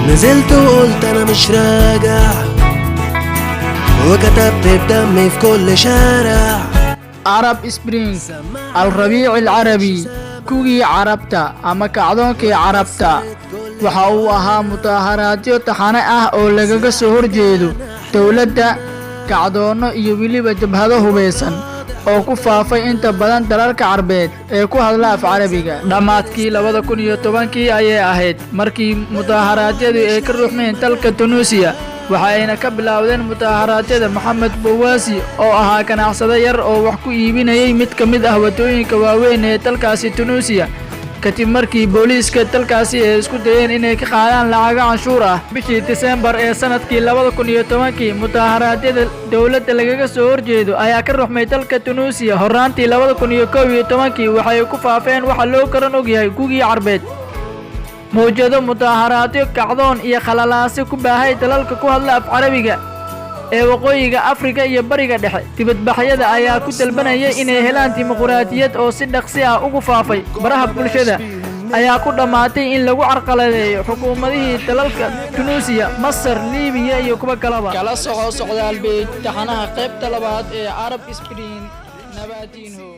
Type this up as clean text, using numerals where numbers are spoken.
نزلت وقلت انا مش راجع، وكتبت بدمي في كل شارع. عرب سبرينج الربيع العربي كوغي عربتا أما كعدونكي عربتا waxa uu ahaa mutaaharaadyo taxane ah oo lagaga soo horjeedo dawladda kacdoono iyo wiliba jabhado hubeysan oo ku faafay inta badan dalalka Carbeed ee ku hadla af Carabiga. Dhamaadkii 2010 ayay ahayd markii mutaaharaadyadu ay ka ruuxmeen dalka Tunisia, waxayna ka bilaawdeen mutaaharaadyada Maxamed Bouazi oo ahaa ganacsade yar oo wax ku iibinayay mid ka mid ah wadooyinka waaweyn ee dalkaasi Tunisia. kadib markii booliiska dalkaasi ay isku dayeen inay ka qaadaan lacag canshuur ah bishii December ee sanadkii 2010 mutaaharaadyada dawladda lagaga soo horjeedo ayaa ka ruxmay dalka Tunisia horaantii 2011 waxay ku faafeen waxa loo karan og yahay gugii Carbeed. mowjado mutaaharaadyo kacdoon iyo khalalaasi ku baahay dalalka ku hadla af Carabiga ee waqooyiga Afrika iyo bariga dhexe. dibadbaxyada ayaa ku dalbanayay inay helaan dimuqraadiyad oo si dhaqsi ah ugu faafay baraha bulshada ayaa ku dhamaatay in lagu carqaladeeyo xukuumadihii dalalka Tunisia, Masar, Liibiya iyo kuwa kaleba. kala socdaal bay taxanaha qaybta labaad ee Arab Spring Nabadinho.